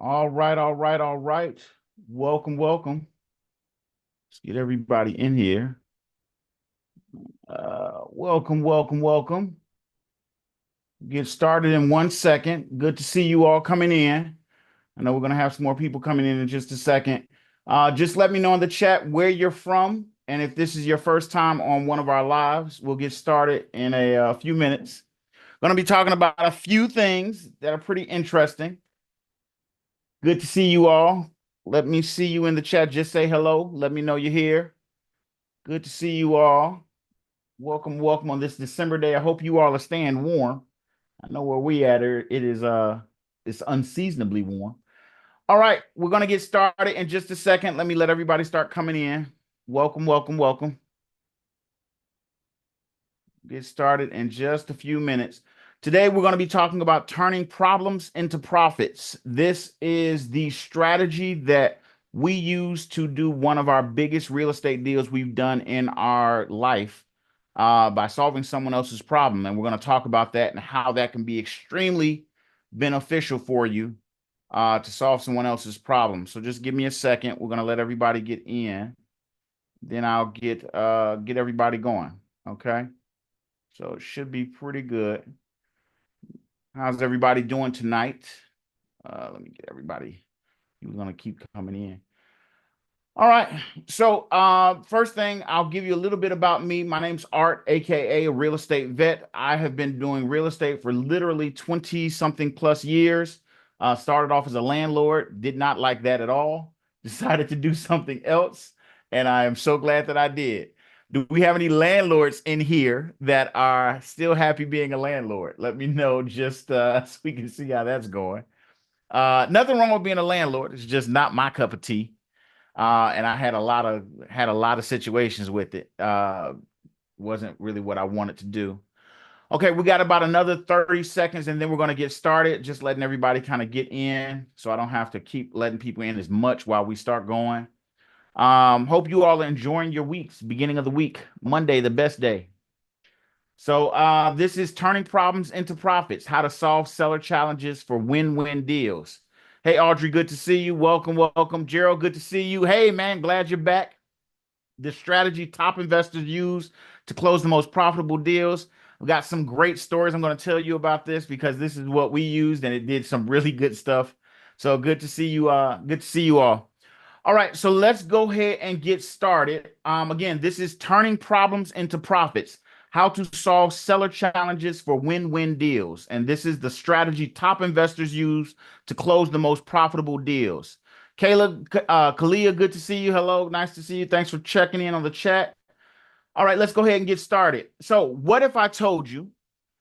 All right, all right, all right. Welcome, welcome. Let's get everybody in here. Welcome, welcome, welcome. Get started in 1 second. Good to see you all coming in. I know we're gonna have some more people coming in just a second. Just let me know in the chat where you're from, and if this is your first time on one of our lives, we'll get started in a few minutes. Going to be talking about a few things that are pretty interesting. Good to see you all. Let me see you in the chat. Just say hello. Let me know you're here. Good to see you all. Welcome, welcome on this December day. I hope you all are staying warm. I know where we at it is it's unseasonably warm. All right, we're gonna get started in just a second. Let me let everybody start coming in. Welcome, welcome, welcome. Get started in just a few minutes. Today, we're going to be talking about turning problems into profits. This is the strategy that we use to do one of our biggest real estate deals we've done in our life by solving someone else's problem. And we're going to talk about that and how that can be extremely beneficial for you to solve someone else's problem. So just give me a second. We're going to let everybody get in. Then I'll get everybody going. Okay. So it should be pretty good. How's everybody doing tonight? Let me get everybody. You're gonna keep coming in. All right. So first thing, I'll give you a little bit about me. My name's Art, aka a real estate vet. I have been doing real estate for literally 20 something plus years. Started off as a landlord, did not like that at all. Decided to do something else, and I am so glad that I did. Do we have any landlords in here that are still happy being a landlord? Let me know just so we can see how that's going. Nothing wrong with being a landlord. It's just not my cup of tea. And I had a lot of situations with it. Wasn't really what I wanted to do. Okay, we got about another 30 seconds and then we're going to get started. Just letting everybody kind of get in so I don't have to keep letting people in as much while we start going. Hope you all are enjoying your weeks, beginning of the week, Monday, the best day. So this is turning problems into profits, how to solve seller challenges for win-win deals. Hey, Audrey, good to see you. Welcome, welcome. Gerald, good to see you. Hey, man, glad you're back. The strategy top investors use to close the most profitable deals. We've got some great stories I'm going to tell you about this because this is what we used and it did some really good stuff. So good to see you. Good to see you all. All right, so let's go ahead and get started. Again, this is turning problems into profits, how to solve seller challenges for win-win deals. And this is the strategy top investors use to close the most profitable deals. Kayla, Kalia, good to see you. Hello, nice to see you. Thanks for checking in on the chat. All right, let's go ahead and get started. So what if I told you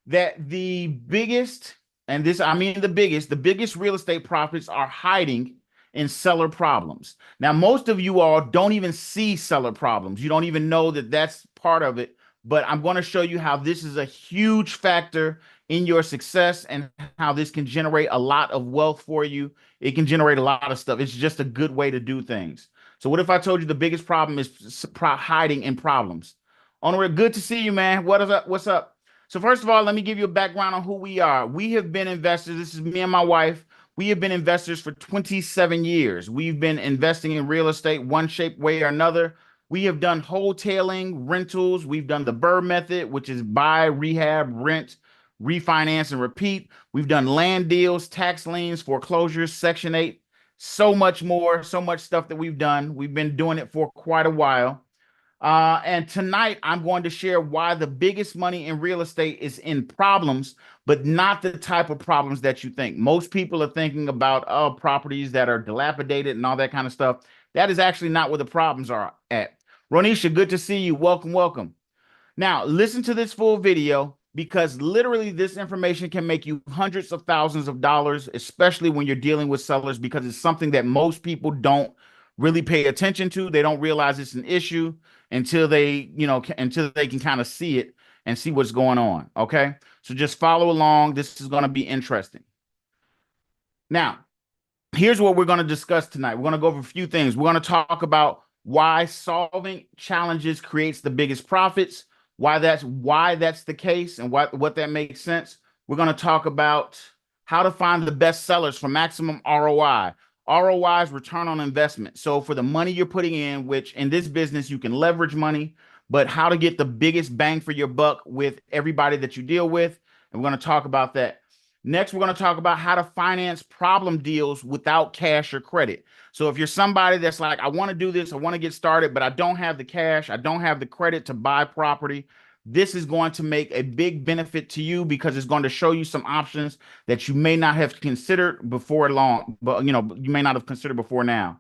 that the biggest, and this, I mean the biggest real estate profits are hiding in seller problems. Now, most of you all don't even see seller problems. You don't even know that that's part of it. But I'm going to show you how this is a huge factor in your success and how this can generate a lot of wealth for you. It can generate a lot of stuff. It's just a good way to do things. So what if I told you the biggest problem is hiding in problems? Onward, good to see you, man. What is up? What's up? So first of all, let me give you a background on who we are. We have been investors. This is me and my wife. We have been investors for 27 years. We've been investing in real estate one shape, way, or another. We have done wholesaling, rentals. We've done the BRRRR method, which is buy, rehab, rent, refinance, and repeat. We've done land deals, tax liens, foreclosures, Section 8, so much more, so much stuff that we've done. We've been doing it for quite a while. And tonight I'm going to share why the biggest money in real estate is in problems, but not the type of problems that you think. Most people are thinking about properties that are dilapidated and all that kind of stuff. That is actually not where the problems are at. Ronisha, good to see you. Welcome, welcome. Now, listen to this full video because literally this information can make you hundreds of thousands of dollars, especially when you're dealing with sellers, because it's something that most people don't really pay attention to. They don't realize it's an issue until until they can kind of see it and see what's going on. Okay. So just follow along. This is going to be interesting. Now, here's what we're going to discuss tonight. We're going to go over a few things. We're going to talk about why solving challenges creates the biggest profits, why that's the case and what that makes sense. We're going to talk about how to find the best sellers for maximum ROI. ROI is return on investment. So for the money you're putting in, which in this business you can leverage money, but how to get the biggest bang for your buck with everybody that you deal with. And we're going to talk about that. Next, we're going to talk about how to finance problem deals without cash or credit. So if you're somebody that's like, I want to do this, I want to get started, but I don't have the cash, I don't have the credit to buy property, this is going to make a big benefit to you because it's going to show you some options that you may not have considered before long, but you may not have considered before now.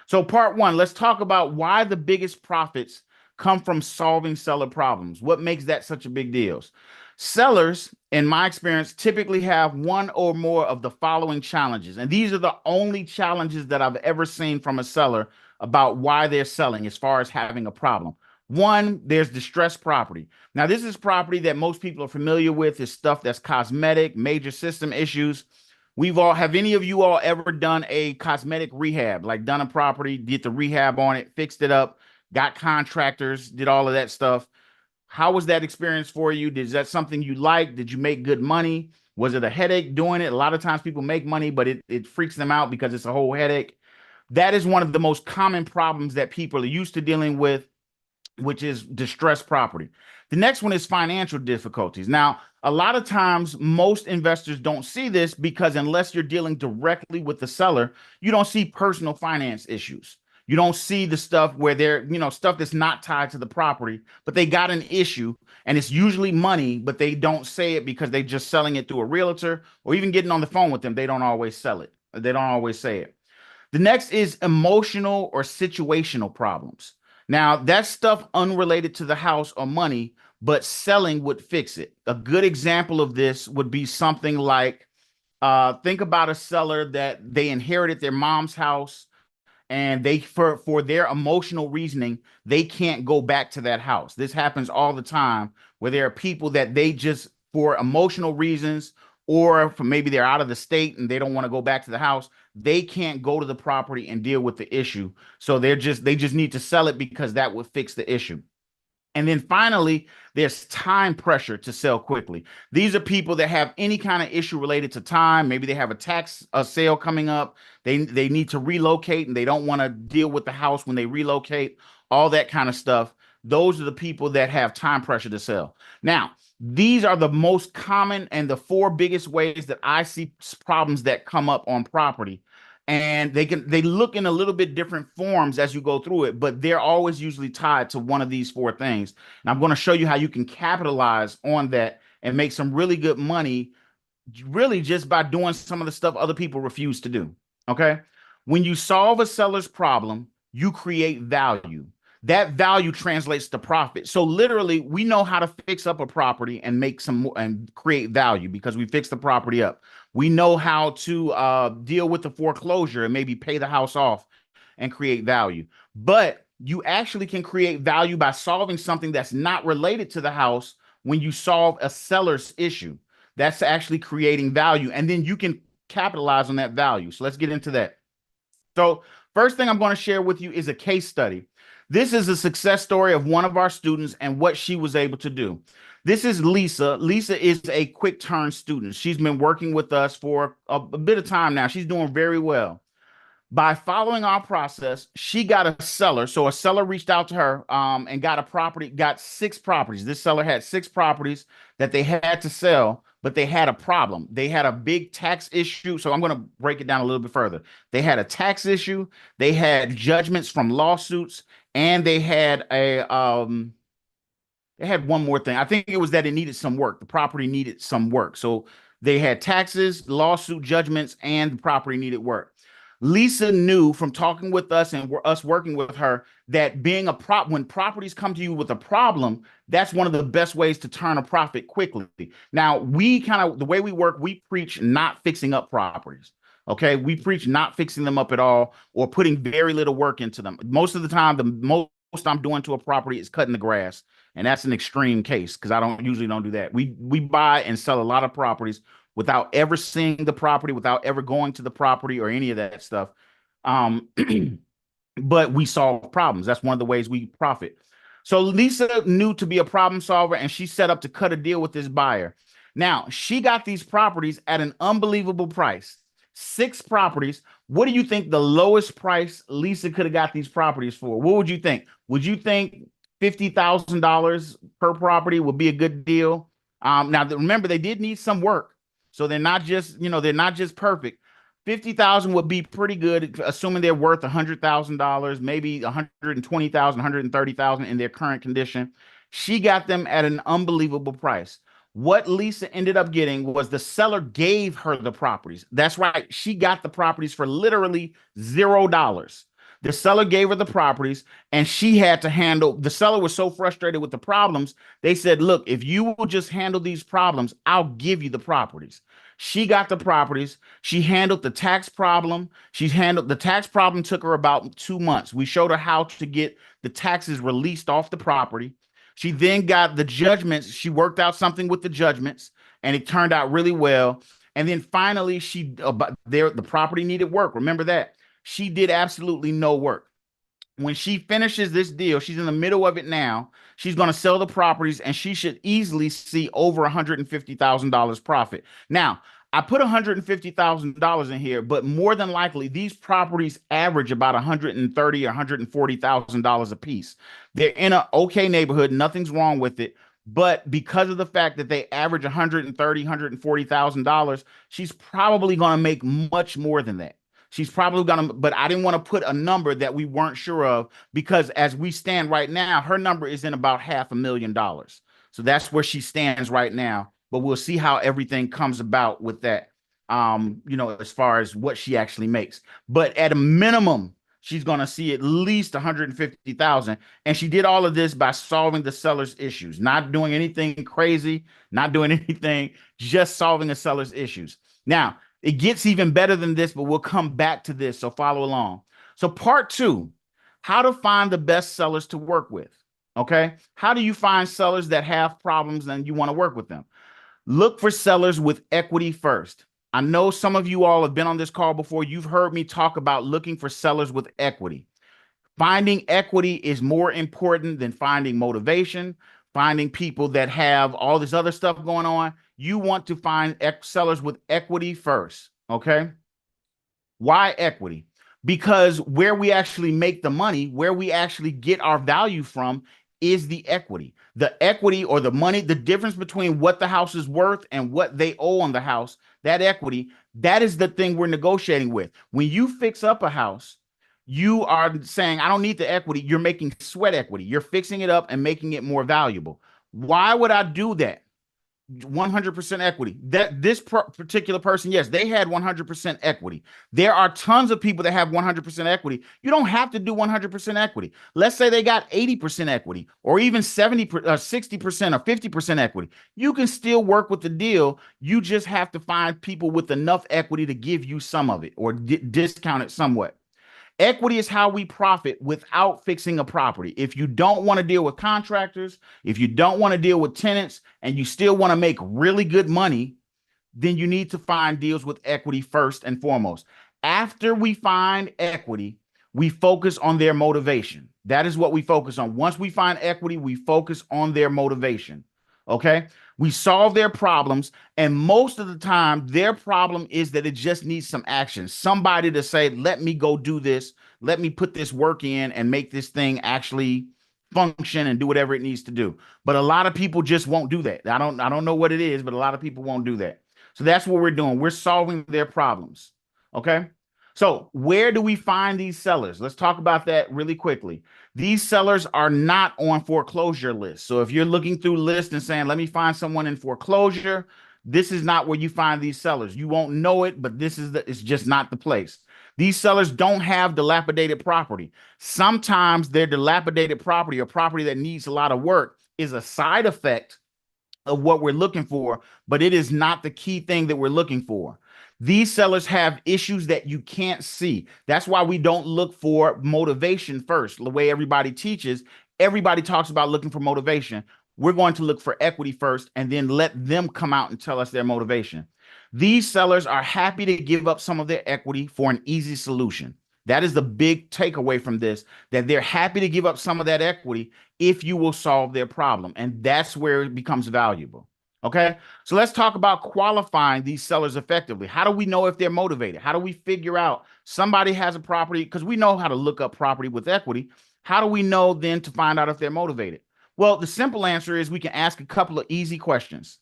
So part one, let's talk about why the biggest profits come from solving seller problems. What makes that such a big deal? Sellers, in my experience, typically have one or more of the following challenges. And these are the only challenges that I've ever seen from a seller about why they're selling as far as having a problem. One, there's distressed property. Now, this is property that most people are familiar with. Is stuff that's cosmetic, major system issues. Have any of you all ever done a cosmetic rehab, like done a property, did the rehab on it, fixed it up, got contractors, did all of that stuff? How was that experience for you? Is that something you liked? Did you make good money? Was it a headache doing it? A lot of times people make money, but it freaks them out because it's a whole headache. That is one of the most common problems that people are used to dealing with, which is distressed property. The next one is financial difficulties. Now, a lot of times, most investors don't see this because unless you're dealing directly with the seller, you don't see personal finance issues. You don't see the stuff where stuff that's not tied to the property, but they got an issue and it's usually money, but they don't say it because they're just selling it through a realtor or even getting on the phone with them. They don't always sell it. They don't always say it. The next is emotional or situational problems. Now, that's stuff unrelated to the house or money, but selling would fix it. A good example of this would be something like think about a seller that they inherited their mom's house and they for their emotional reasoning, they can't go back to that house. This happens all the time where there are people that they just for emotional reasons or for maybe they're out of the state and they don't want to go back to the house, they can't go to the property and deal with the issue. So they just need to sell it because that would fix the issue. And then finally, there's time pressure to sell quickly. These are people that have any kind of issue related to time. Maybe they have a sale coming up. They need to relocate and they don't want to deal with the house when they relocate, all that kind of stuff. Those are the people that have time pressure to sell. Now, these are the most common and the four biggest ways that I see problems that come up on property. And they look in a little bit different forms as you go through it, but they're always usually tied to one of these four things. And I'm going to show you how you can capitalize on that and make some really good money, really just by doing some of the stuff other people refuse to do. Okay. When you solve a seller's problem, you create value. That value translates to profit. So literally, we know how to fix up a property and make some and create value because we fix the property up. We know how to deal with the foreclosure and maybe pay the house off and create value. But you actually can create value by solving something that's not related to the house when you solve a seller's issue. That's actually creating value. And then you can capitalize on that value. So let's get into that. So first thing I'm going to share with you is a case study. This is a success story of one of our students and what she was able to do. This is Lisa. Lisa is a quick turn student. She's been working with us for a bit of time now. She's doing very well. By following our process, she got a seller. So a seller reached out to her and got 6 properties. This seller had 6 properties that they had to sell, but they had a problem. They had a big tax issue. So I'm going to break it down a little bit further. They had a tax issue. They had judgments from lawsuits, and they had one more thing. I think it was that it needed some work. The property needed some work. So they had taxes, lawsuit judgments, and the property needed work. Lisa knew from talking with us and us working with her that when properties come to you with a problem, that's one of the best ways to turn a profit quickly. Now, the way we work, we preach not fixing up properties. Okay, we preach not fixing them up at all or putting very little work into them. Most of the time, the most I'm doing to a property is cutting the grass, and that's an extreme case because I don't usually do that. We buy and sell a lot of properties without ever seeing the property, without ever going to the property or any of that stuff. But we solve problems. That's one of the ways we profit. So Lisa knew to be a problem solver, and she set up to cut a deal with this buyer. Now, she got these properties at an unbelievable price. 6 properties. What do you think the lowest price Lisa could have got these properties for? What would you think? Would you think $50,000 per property would be a good deal? Now remember, they did need some work, so they're not just, they're not just perfect. 50,000 would be pretty good, assuming they're worth $100,000, maybe 120,000, 130,000 in their current condition. She got them at an unbelievable price. What Lisa ended up getting was the seller gave her the properties. That's right. She got the properties for literally $0. The seller gave her the properties and she had to handle. The seller was so frustrated with the problems. They said, look, if you will just handle these problems, I'll give you the properties. She got the properties. She handled the tax problem. She handled the tax problem, took her about 2 months. We showed her how to get the taxes released off the property. She then got the judgments. She worked out something with the judgments and it turned out really well. And then finally, the property needed work. Remember that. She did absolutely no work. When she finishes this deal, she's in the middle of it now. She's going to sell the properties and she should easily see over $150,000 profit. Now, I put $150,000 in here, but more than likely, these properties average about $130,000 or $140,000 a piece. They're in an okay neighborhood, nothing's wrong with it. But because of the fact that they average $130,000, $140,000, she's probably going to make much more than that. She's probably gonna, but I didn't want to put a number that we weren't sure of because as we stand right now, her number is in about $500,000. So that's where she stands right now. But we'll see how everything comes about with that. As far as what she actually makes. But at a minimum, she's gonna see at least 150,000. And she did all of this by solving the seller's issues, not doing anything crazy, not doing anything, just solving the seller's issues. Now, it gets even better than this, but we'll come back to this, so follow along. So part 2, how to find the best sellers to work with, okay? How do you find sellers that have problems and you want to work with them? Look for sellers with equity first. I know some of you all have been on this call before. You've heard me talk about looking for sellers with equity. Finding equity is more important than finding motivation, finding people that have all this other stuff going on. You want to find sellers with equity first, okay? Why equity? Because where we actually make the money, where we actually get our value from is the equity. The equity or the money, the difference between what the house is worth and what they owe on the house, that equity, that is the thing we're negotiating with. When you fix up a house, you are saying, I don't need the equity. You're making sweat equity. You're fixing it up and making it more valuable. Why would I do that? 100% equity. That this particular person, yes, they had 100% equity. There are tons of people that have 100% equity. You don't have to do 100% equity. Let's say they got 80% equity or even 60% or 50% equity. You can still work with the deal. You just have to find people with enough equity to give you some of it or discount it somewhat. Equity is how we profit without fixing a property. If you don't want to deal with contractors, if you don't want to deal with tenants, and you still want to make really good money, then you need to find deals with equity first and foremost. After we find equity, we focus on their motivation. That is what we focus on. Once we find equity, we focus on their motivation. Okay? We solve their problems, and most of the time, their problem is that it just needs some action. Somebody to say, let me go do this, let me put this work in and make this thing actually function and do whatever it needs to do. But a lot of people just won't do that. I don't know what it is, but a lot of people won't do that. So that's what we're doing. We're solving their problems. Okay? So where do we find these sellers? Let's talk about that really quickly. These sellers are not on foreclosure lists. So if you're looking through lists and saying, let me find someone in foreclosure, this is not where you find these sellers. You won't know it, but it's just not the place. These sellers don't have dilapidated property. Sometimes their dilapidated property or property that needs a lot of work is a side effect of what we're looking for, but it is not the key thing that we're looking for. These sellers have issues that you can't see. That's why we don't look for motivation first. The way everybody teaches, everybody talks about looking for motivation. We're going to look for equity first and then let them come out and tell us their motivation. These sellers are happy to give up some of their equity for an easy solution. That is the big takeaway from this, that they're happy to give up some of that equity if you will solve their problem. And that's where it becomes valuable. Okay. So let's talk about qualifying these sellers effectively. How do we know if they're motivated? How do we figure out somebody has a property? Because we know how to look up property with equity. How do we know then to find out if they're motivated? Well, the simple answer is we can ask a couple of easy questions.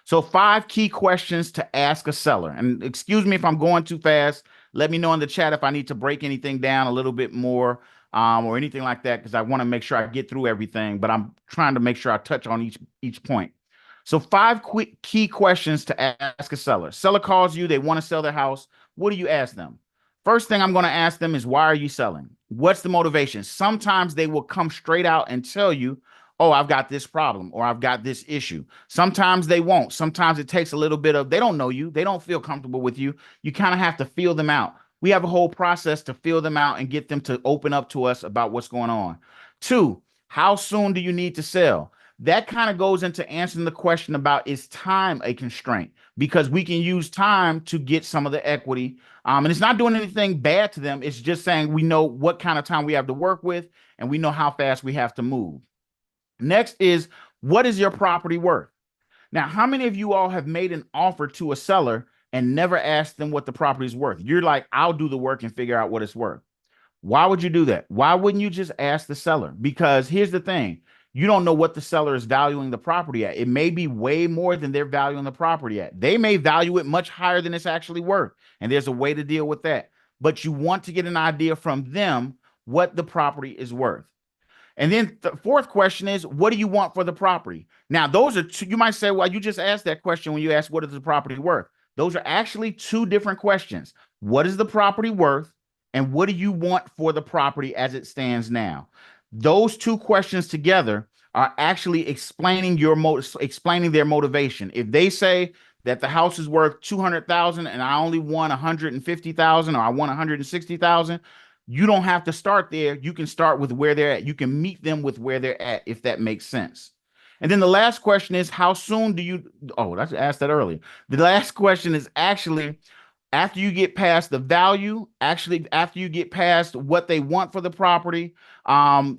So, 5 key questions to ask a seller. And excuse me if I'm going too fast. Let me know in the chat if I need to break anything down a little bit more, or anything like that, because I want to make sure I get through everything. But I'm trying to make sure I touch on each point. So, 5 quick key questions to ask a seller. Seller calls you, they want to sell their house. What do you ask them? First thing I'm going to ask them is, why are you selling? What's the motivation? Sometimes they will come straight out and tell you, oh, I've got this problem or I've got this issue. Sometimes they won't. Sometimes it takes a little bit of, they don't know you, they don't feel comfortable with you. You kind of have to feel them out. We have a whole process to feel them out and get them to open up to us about what's going on. 2, how soon do you need to sell? That kind of goes into answering the question about, is time a constraint? Because we can use time to get some of the equity. And it's not doing anything bad to them. It's just saying we know what kind of time we have to work with and we know how fast we have to move. Next is, what is your property worth? Now, how many of you all have made an offer to a seller and never asked them what the property is worth? You're like, I'll do the work and figure out what it's worth. Why would you do that? Why wouldn't you just ask the seller? Because here's the thing. You don't know what the seller is valuing the property at. It may be way more than they're valuing the property at. They may value it much higher than it's actually worth. And there's a way to deal with that. But you want to get an idea from them what the property is worth. And then the fourth question is, what do you want for the property? Now, those are two, you might say, well, you just asked that question when you asked, what is the property worth? Those are actually two different questions. What is the property worth? And what do you want for the property as it stands now? Those two questions together are actually explaining explaining their motivation. If they say that the house is worth 200,000 and I only want 150,000, or I want 160,000, you don't have to start there. You can start with where they're at. You can meet them with where they're at, if that makes sense. And then the last question is, how soon do you, oh, I asked that earlier. The last question is actually, after you get past the value, actually, after you get past what they want for the property,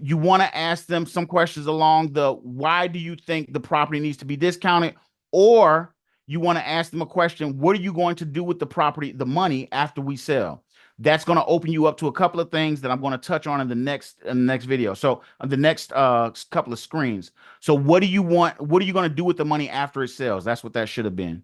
you want to ask them some questions along the, why do you think the property needs to be discounted? Or you want to ask them a question, what are you going to do with the property, the money, after we sell? That's going to open you up to a couple of things that I'm going to touch on in the next video. So the next couple of screens. So what do you want? What are you going to do with the money after it sells? That's what that should have been.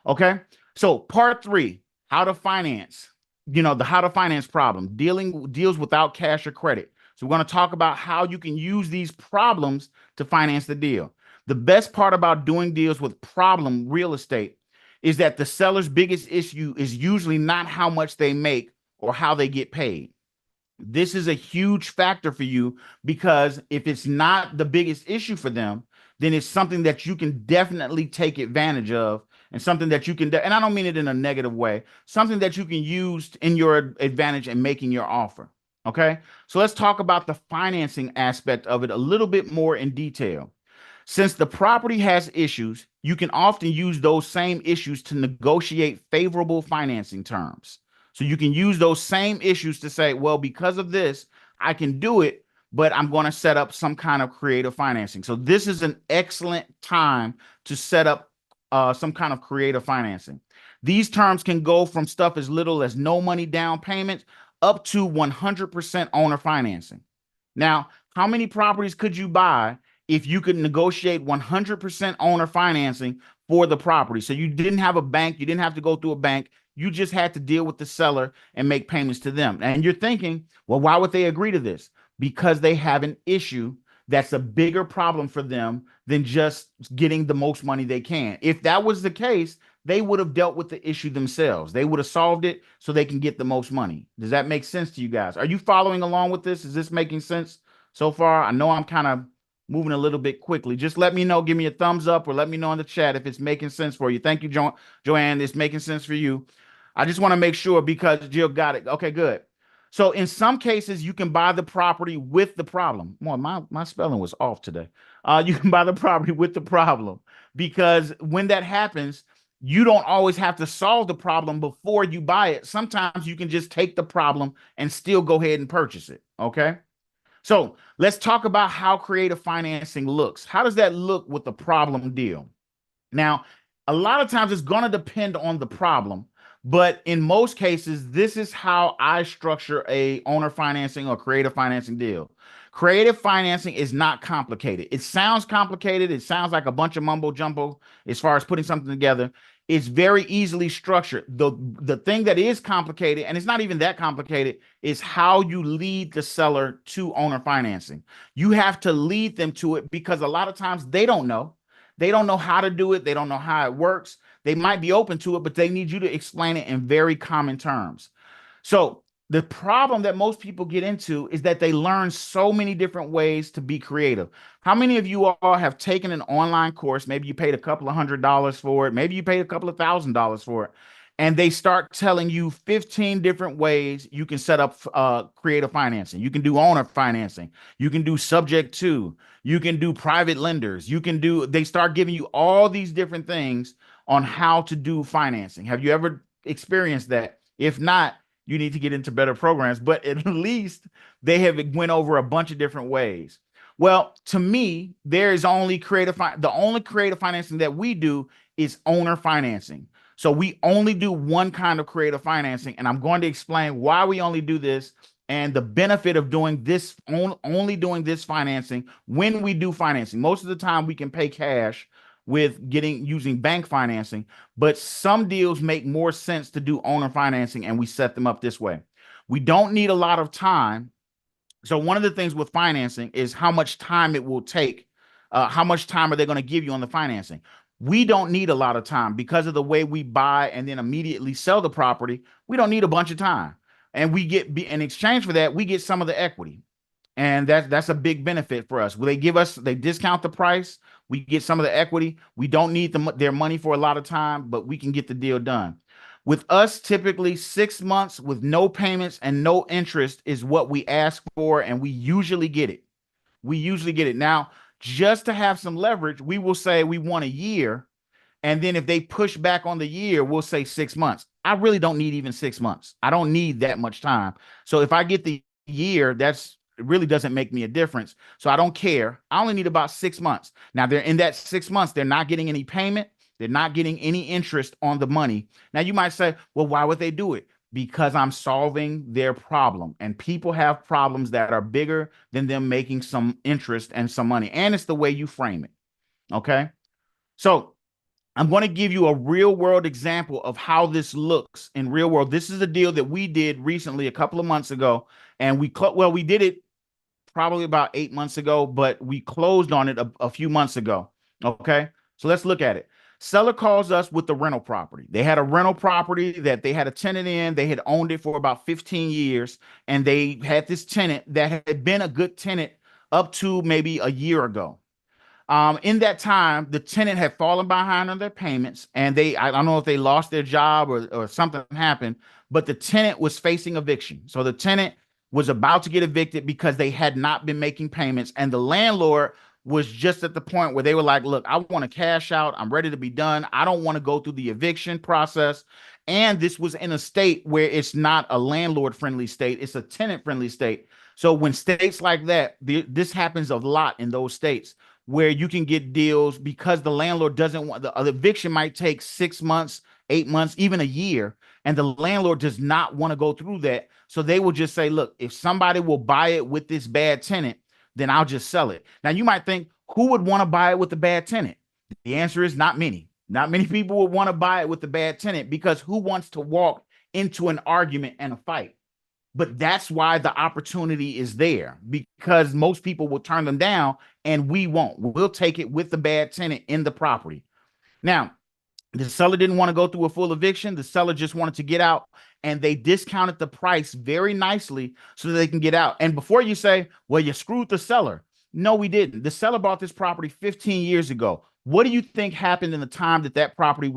Okay. So part 3, how to finance. The how to finance problem, deals without cash or credit. So we're going to talk about how you can use these problems to finance the deal. The best part about doing deals with problem real estate is that the seller's biggest issue is usually not how much they make or how they get paid. This is a huge factor for you, because if it's not the biggest issue for them, then it's something that you can definitely take advantage of, and something that you can, and I don't mean it in a negative way, something that you can use in your advantage in making your offer. Okay. So let's talk about the financing aspect of it a little bit more in detail. Since the property has issues, you can often use those same issues to negotiate favorable financing terms. So you can use those same issues to say, well, because of this, I can do it, but I'm going to set up some kind of creative financing. So this is an excellent time to set up some kind of creative financing. These terms can go from stuff as little as no money down payment up to 100% owner financing. Now, how many properties could you buy if you could negotiate 100% owner financing for the property? So you didn't have a bank, you didn't have to go through a bank. You just had to deal with the seller and make payments to them. And you're thinking, well, why would they agree to this? Because they have an issue that's a bigger problem for them than just getting the most money they can. If that was the case, they would have dealt with the issue themselves. They would have solved it so they can get the most money. Does that make sense to you guys? Are you following along with this? Is this making sense so far? I know I'm kind of moving a little bit quickly. Just let me know. Give me a thumbs up, or let me know in the chat if it's making sense for you. Thank you, Joanne. It's making sense for you. I just want to make sure, because Jill got it. Okay, good. So in some cases, you can buy the property with the problem. Boy, my spelling was off today. You can buy the property with the problem, because when that happens, you don't always have to solve the problem before you buy it. Sometimes you can just take the problem and still go ahead and purchase it. Okay. So let's talk about how creative financing looks. How does that look with the problem deal? Now, a lot of times it's going to depend on the problem, but in most cases, this is how I structure a owner financing or creative financing deal. Creative financing is not complicated. It sounds complicated. It sounds like a bunch of mumbo jumbo as far as putting something together. It's very easily structured. The thing that is complicated, and it's not even that complicated, is how you lead the seller to owner financing. You have to lead them to it because a lot of times they don't know. They don't know how to do it. They don't know how it works. They might be open to it, but they need you to explain it in very common terms. So the problem that most people get into is that they learn so many different ways to be creative. How many of you all have taken an online course? Maybe you paid a couple of $100s for it. Maybe you paid a couple of $1,000s for it. And they start telling you 15 different ways you can set up creative financing. You can do owner financing. You can do subject to. You can do private lenders. They start giving you all these different things on how to do financing. Have you ever experienced that? If not, you need to get into better programs, but at least they have went over a bunch of different ways. Well, to me, there is only the only creative financing that we do is owner financing. So we only do one kind of creative financing, and I'm going to explain why we only do this and the benefit of doing this, only doing this financing when we do financing. Most of the time we can pay cash with using bank financing, but some deals make more sense to do owner financing, and we set them up this way. We don't need a lot of time. So one of the things with financing is how much time it will take. How much time are they going to give you on the financing? We don't need a lot of time because of the way we buy and then immediately sell the property. We don't need a bunch of time. And we get, in exchange for that, we get some of the equity. And that's a big benefit for us. They discount the price. We get some of the equity. We don't need their money for a lot of time, but we can get the deal done. With us, typically 6 months with no payments and no interest is what we ask for, and we usually get it. We usually get it. Now, just to have some leverage, we will say we want a year. And then if they push back on the year, we'll say 6 months. I really don't need even 6 months. I don't need that much time. So if I get the year, it really doesn't make me a difference. So I don't care. I only need about 6 months. Now they're in that 6 months. They're not getting any payment. They're not getting any interest on the money. Now you might say, well, why would they do it? Because I'm solving their problem, and people have problems that are bigger than them making some interest and some money. And it's the way you frame it. Okay. So I'm going to give you a real world example of how this looks in real world. This is a deal that we did recently, a couple of months ago, and we did it probably about 8 months ago, but we closed on it a few months ago. Okay, so let's look at it. Seller calls us with the rental property. They had a rental property that they had a tenant in. They had owned it for about 15 years, and they had this tenant that had been a good tenant up to maybe a year ago. In that time, the tenant had fallen behind on their payments, and I don't know if they lost their job or something happened, but the tenant was facing eviction. So the tenant was about to get evicted because they had not been making payments, and the landlord was just at the point where they were like, look, I want to cash out. I'm ready to be done. I don't want to go through the eviction process. And this was in a state where it's not a landlord friendly state. It's a tenant friendly state. So when states like that, this happens a lot in those states where you can get deals because the landlord doesn't want the eviction might take 6 months, 8 months, even a year. And the landlord does not want to go through that. So they will just say, look, if somebody will buy it with this bad tenant, then I'll just sell it. Now you might think, who would want to buy it with a bad tenant? The answer is not many. Not many people would want to buy it with a bad tenant because who wants to walk into an argument and a fight? But that's why the opportunity is there, because most people will turn them down and we won't. We'll take it with the bad tenant in the property. Now, the seller didn't want to go through a full eviction. The seller just wanted to get out, and they discounted the price very nicely so that they can get out. And before you say, well, you screwed the seller. No, we didn't. The seller bought this property 15 years ago. What do you think happened in the time that property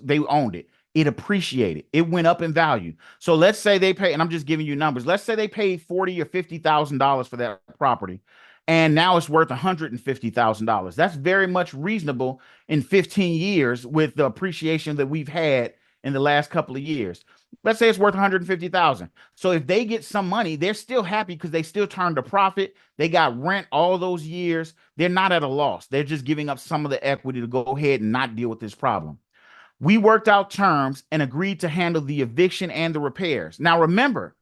they owned it? It appreciated. It went up in value. So let's say they pay, and I'm just giving you numbers. Let's say they paid $40,000 or $50,000 for that property, and now it's worth $150,000. That's very much reasonable in 15 years with the appreciation that we've had in the last couple of years. Let's say it's worth 150,000. So if they get some money, they're still happy because they still turned a profit. They got rent all those years. They're not at a loss. They're just giving up some of the equity to go ahead and not deal with this problem. We worked out terms and agreed to handle the eviction and the repairs. Now, remember,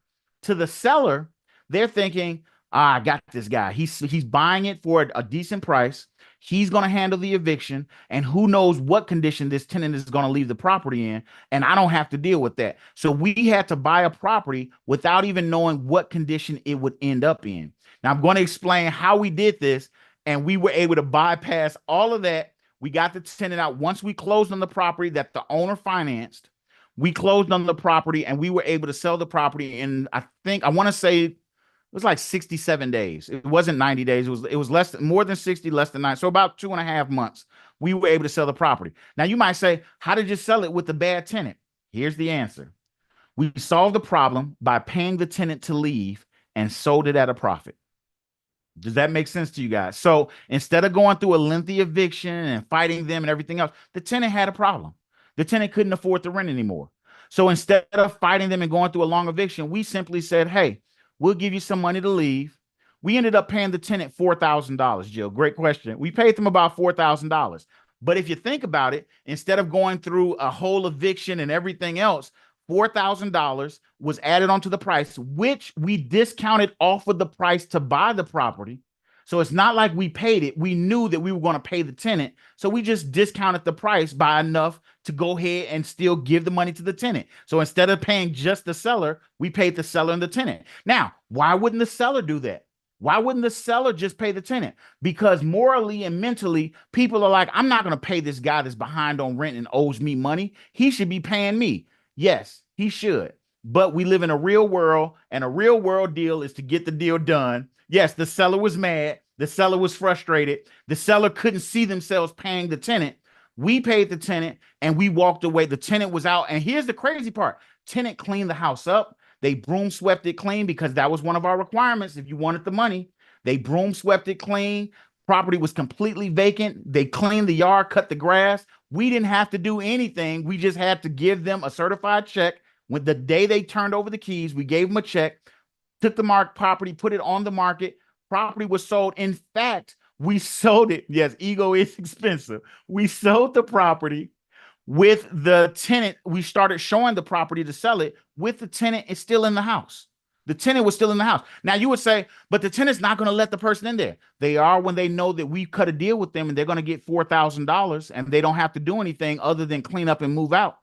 to the seller, they're thinking, I got this guy. He's buying it for a decent price. He's going to handle the eviction, and who knows what condition this tenant is going to leave the property in, and I don't have to deal with that. So we had to buy a property without even knowing what condition it would end up in. Now, I'm going to explain how we did this, and we were able to bypass all of that. We got the tenant out. Once we closed on the property that the owner financed, we closed on the property and we were able to sell the property in, I want to say it was like 67 days. It wasn't 90 days. It was more than 60, less than 9. So about 2.5 months, we were able to sell the property. Now you might say, how did you sell it with the bad tenant? Here's the answer. We solved the problem by paying the tenant to leave and sold it at a profit. Does that make sense to you guys? So instead of going through a lengthy eviction and fighting them and everything else, the tenant had a problem. The tenant couldn't afford the rent anymore. So instead of fighting them and going through a long eviction, we simply said, hey, we'll give you some money to leave. We ended up paying the tenant $4,000, Jill. Great question. We paid them about $4,000. But if you think about it, instead of going through a whole eviction and everything else, $4,000 was added onto the price, which we discounted off of the price to buy the property. So it's not like we paid it. We knew that we were going to pay the tenant. So we just discounted the price by enough to go ahead and still give the money to the tenant. So instead of paying just the seller, we paid the seller and the tenant. Now, why wouldn't the seller do that? Why wouldn't the seller just pay the tenant? Because morally and mentally, people are like, I'm not going to pay this guy that's behind on rent and owes me money. He should be paying me. Yes, he should. But we live in a real world, and a real world deal is to get the deal done. Yes, the seller was mad. The seller was frustrated. The seller couldn't see themselves paying the tenant. We paid the tenant and we walked away. The tenant was out. And here's the crazy part. Tenant cleaned the house up. They broom swept it clean because that was one of our requirements. If you wanted the money, they broom swept it clean. Property was completely vacant. They cleaned the yard, cut the grass. We didn't have to do anything. We just had to give them a certified check. When the day they turned over the keys, we gave them a check, took the property, put it on the market. Property was sold. In fact, we sold it. Yes, ego is expensive. We sold the property with the tenant. We started showing the property to sell it with the tenant. It's still in the house. The tenant was still in the house. Now you would say, but the tenant's not going to let the person in there. They are when they know that we cut a deal with them and they're going to get $4,000 and they don't have to do anything other than clean up and move out.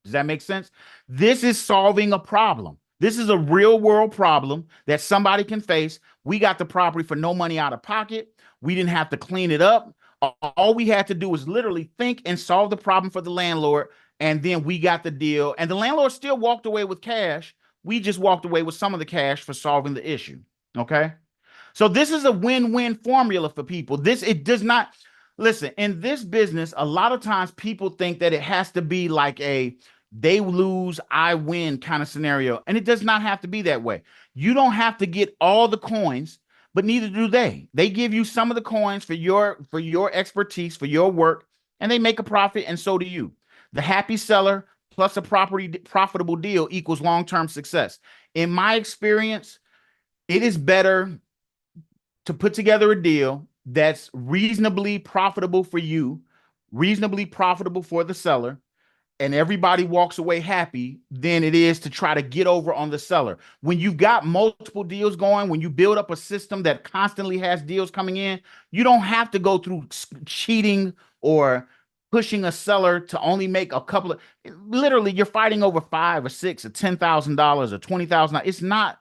Does that make sense? This is solving a problem. This is a real world problem that somebody can face. We got the property for no money out of pocket. We didn't have to clean it up. All we had to do was literally think and solve the problem for the landlord. And then we got the deal. And the landlord still walked away with cash. We just walked away with some of the cash for solving the issue. Okay. So this is a win-win formula for people. It does not, listen, in this business, a lot of times people think that it has to be like a they lose, I win kind of scenario. And it does not have to be that way. You don't have to get all the coins, but neither do they. They give you some of the coins for your expertise, for your work, and they make a profit, and so do you. The happy seller plus a profitable deal equals long-term success. In my experience, it is better to put together a deal that's reasonably profitable for you, reasonably profitable for the seller, and everybody walks away happy than it is to try to get over on the seller. When you've got multiple deals going, when you build up a system that constantly has deals coming in, you don't have to go through cheating or pushing a seller to only make a couple of, literally you're fighting over $5 or $6 or $10,000 or $20,000. It's not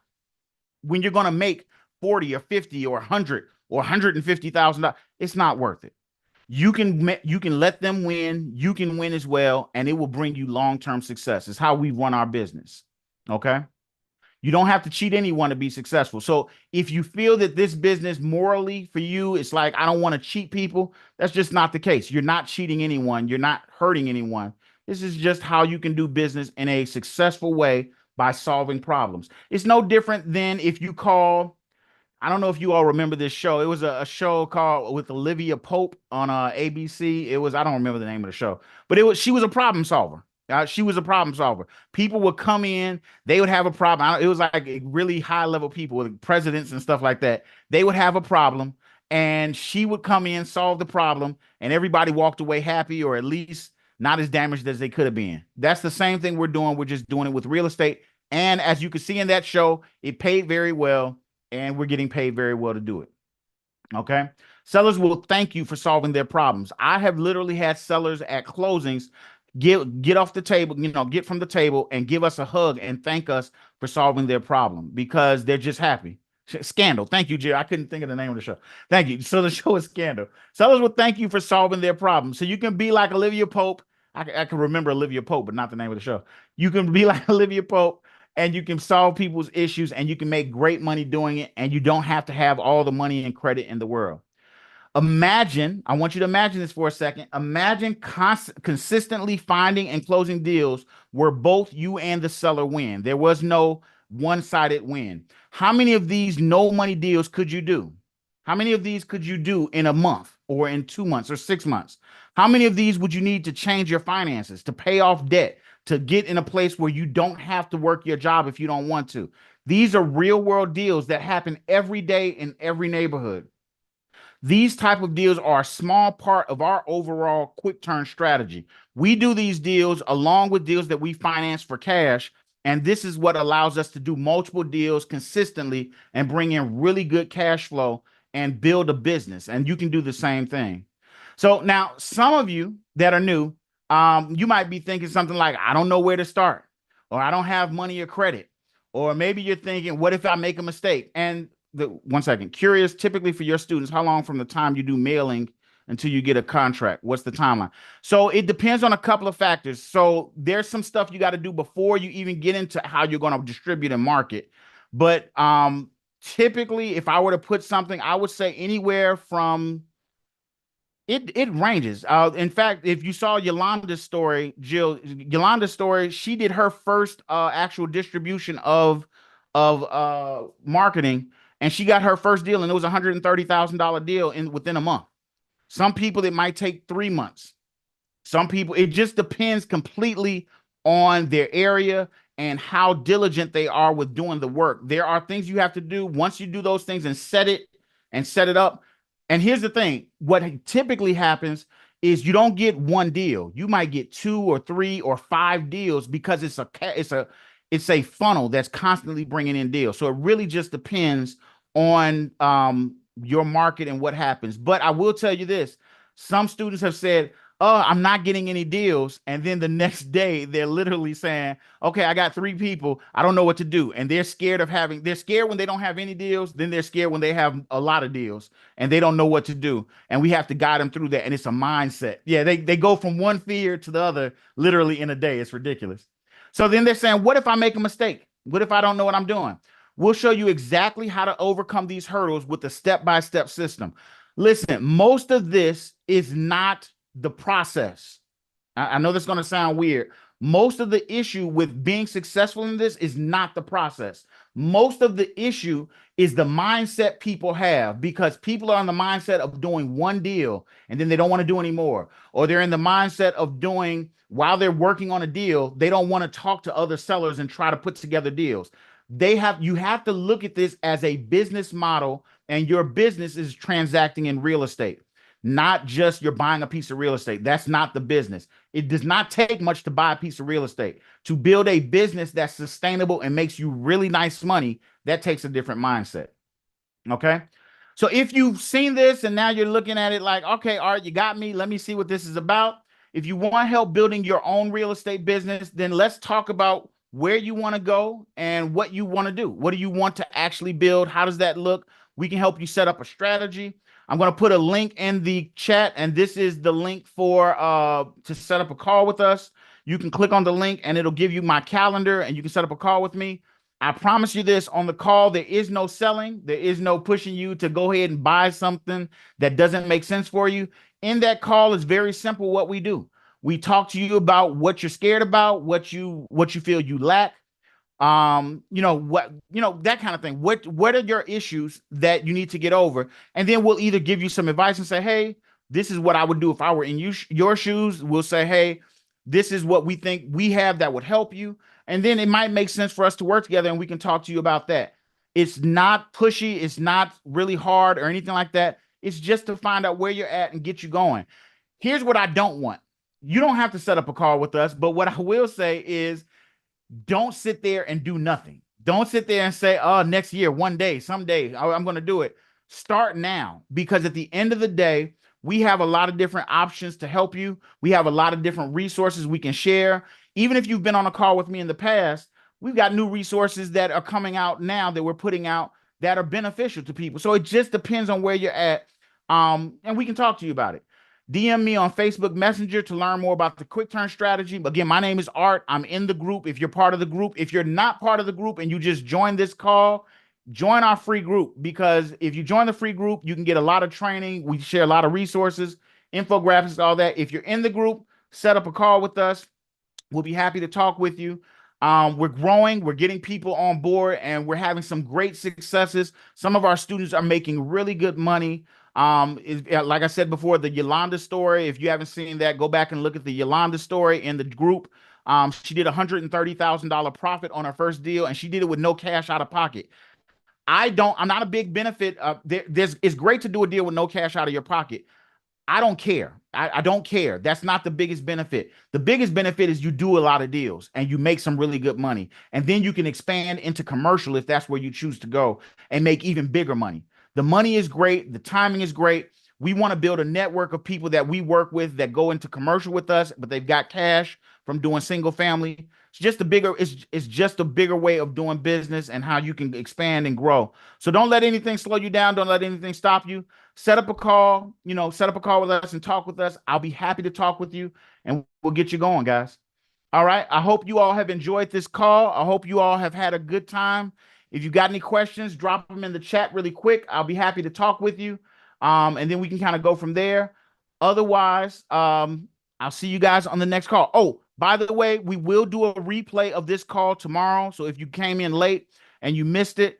when you're going to make 40 or 50 or 100 or $150,000. It's not worth it. You can let them win. You can win as well, and it will bring you long-term success. It's how we run our business. Okay. You don't have to cheat anyone to be successful. So if you feel that this business morally for you, it's like, I don't want to cheat people, that's just not the case. You're not cheating anyone. You're not hurting anyone. This is just how you can do business in a successful way by solving problems. It's no different than if you call, I don't know if you all remember this show. It was a show called with Olivia Pope on ABC. I don't remember the name of the show, but she was a problem solver. She was a problem solver. People would come in, they would have a problem. It was like really high level people, like presidents and stuff like that. They would have a problem, and she would come in, solve the problem, and everybody walked away happy, or at least not as damaged as they could have been. That's the same thing we're doing. We're just doing it with real estate. And as you can see in that show, it paid very well, and we're getting paid very well to do it. Okay. Sellers will thank you for solving their problems. I have literally had sellers at closings get off the table, get from the table and give us a hug and thank us for solving their problem because they're just happy. Scandal. Thank you, Jerry. I couldn't think of the name of the show. Thank you. So the show is Scandal. Sellers will thank you for solving their problem. So you can be like Olivia Pope. I can remember Olivia Pope, but not the name of the show. You can be like Olivia Pope and you can solve people's issues and you can make great money doing it. And you don't have to have all the money and credit in the world. Imagine, I want you to imagine this for a second. Imagine consistently finding and closing deals where both you and the seller win. There was no one-sided win. How many of these no money deals could you do? How many of these could you do in a month or in 2 months or 6 months? How many of these would you need to change your finances, to pay off debt, to get in a place where you don't have to work your job if you don't want to? These are real world deals that happen every day in every neighborhood. These type of deals are a small part of our overall quick turn strategy. We do these deals along with deals that we finance for cash. And this is what allows us to do multiple deals consistently and bring in really good cash flow and build a business. And you can do the same thing. So now some of you that are new, you might be thinking something like, I don't know where to start, or I don't have money or credit. Or maybe you're thinking, what if I make a mistake? And 1 second. Curious, typically for your students, how long from the time you do mailing until you get a contract? What's the timeline? So it depends on a couple of factors. So there's some stuff you got to do before you even get into how you're going to distribute and market. But typically, if I were to put something, I would say anywhere from it ranges. In fact, if you saw Yolanda's story, Yolanda's story, she did her first actual distribution of marketing. And she got her first deal, and it was $130,000 deal within a month. Some people, it might take 3 months. Some people, it just depends completely on their area and how diligent they are with doing the work. There are things you have to do once you do those things and set it up. And here's the thing: what typically happens is you don't get one deal. You might get 2 or 3 or 5 deals because it's a funnel that's constantly bringing in deals. So it really just depends on your market and what happens. But I will tell you this: some students have said, oh, I'm not getting any deals. And then the next day they're literally saying, okay, I got 3 people. I don't know what to do. And they're scared when they don't have any deals. Then they're scared when they have a lot of deals and they don't know what to do. And we have to guide them through that. And it's a mindset. Yeah, they go from one fear to the other literally in a day. It's ridiculous. So then they're saying, what if I make a mistake? What if I don't know what I'm doing? We'll show you exactly how to overcome these hurdles with a step-by-step system. Listen, most of this is not the process. I know that's going to sound weird. Most of the issue with being successful in this is not the process. Most of the issue is the mindset people have, because people are in the mindset of doing one deal and then they don't want to do any more. Or they're in the mindset of doing, while they're working on a deal, they don't want to talk to other sellers and try to put together deals. You have to look at this as a business model, and your business is transacting in real estate, not just you're buying a piece of real estate. That's not the business. It does not take much to buy a piece of real estate. To build a business that's sustainable and makes you really nice money, that takes a different mindset. Okay. So if you've seen this and now you're looking at it like, okay, all right, you got me. Let me see what this is about. If you want help building your own real estate business, then let's talk about where you want to go and what you want to do. What do you want to actually build? How does that look? We can help you set up a strategy. I'm going to put a link in the chat, and this is the link for to set up a call with us. You can click on the link and it'll give you my calendar and you can set up a call with me. I promise you this: on the call, there is no selling. There is no pushing you to go ahead and buy something that doesn't make sense for you. In that call, it's very simple what we do. We talk to you about what you're scared about, what you feel you lack, that kind of thing. What are your issues that you need to get over? And then we'll either give you some advice and say, hey, this is what I would do if I were in your shoes. We'll say, hey, This is what we think we have that would help you. And then it might make sense for us to work together and we can talk to you about that. It's not pushy, it's not really hard or anything like that. It's just to find out where you're at and get you going. Here's what I don't want. You don't have to set up a call with us, but what I will say is don't sit there and do nothing. Don't sit there and say, oh, next year, one day, someday, I'm going to do it. Start now, because at the end of the day, we have a lot of different options to help you. We have a lot of different resources we can share. Even if you've been on a call with me in the past, we've got new resources that are coming out now that we're putting out that are beneficial to people. So it just depends on where you're at. And we can talk to you about it. DM me on Facebook Messenger to learn more about the quick turn strategy. Again, my name is Art. I'm in the group. If you're part of the group, if you're not part of the group and you just joined this call, join our free group, because if you join the free group, you can get a lot of training. We share a lot of resources, infographics, all that. If you're in the group, set up a call with us. We'll be happy to talk with you. We're growing, we're getting people on board, and we're having some great successes. Some of our students are making really good money. Like I said before, the Yolanda story, if you haven't seen that, go back and look at the Yolanda story in the group. She did $130,000 profit on her first deal, and she did it with no cash out of pocket. I'm not a big benefit. It's great to do a deal with no cash out of your pocket. I don't care. I don't care. That's not the biggest benefit. The biggest benefit is you do a lot of deals and you make some really good money. And then you can expand into commercial if that's where you choose to go and make even bigger money. The money is great. The timing is great. We want to build a network of people that we work with that go into commercial with us, but they've got cash from doing single family. It's just a bigger way of doing business and how you can expand and grow. So don't let anything slow you down. Don't let anything stop you. Set up a call, set up a call with us and talk with us. I'll be happy to talk with you and we'll get you going, guys. All right. I hope you all have enjoyed this call. I hope you all have had a good time. If you got any questions, drop them in the chat really quick. I'll be happy to talk with you. And then we can kind of go from there. Otherwise, I'll see you guys on the next call. Oh, by the way, we will do a replay of this call tomorrow. So if you came in late and you missed it,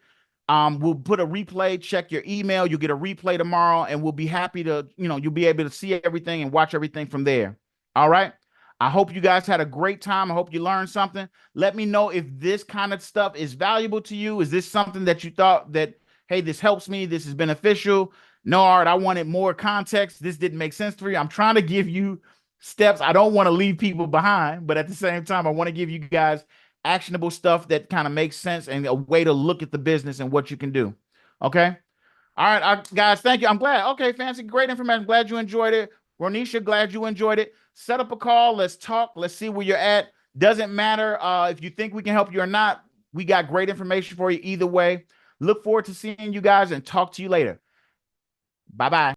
we'll put a replay, check your email. You'll get a replay tomorrow and we'll be happy to, you'll be able to see everything and watch everything from there. All right. I hope you guys had a great time. I hope you learned something. Let me know if this kind of stuff is valuable to you. Is this something that you thought that, hey, this helps me, this is beneficial? No, Art, I wanted more context. This didn't make sense for you. I'm trying to give you steps. I don't want to leave people behind, but at the same time, I want to give you guys actionable stuff that kind of makes sense and a way to look at the business and what you can do. Okay. All right, guys, thank you. I'm glad. Okay, Fancy, great information. Glad you enjoyed it. Ronisha, glad you enjoyed it. Set up a call. Let's talk. Let's see where you're at. Doesn't matter if you think we can help you or not. We got great information for you either way. Look forward to seeing you guys and talk to you later. Bye-bye.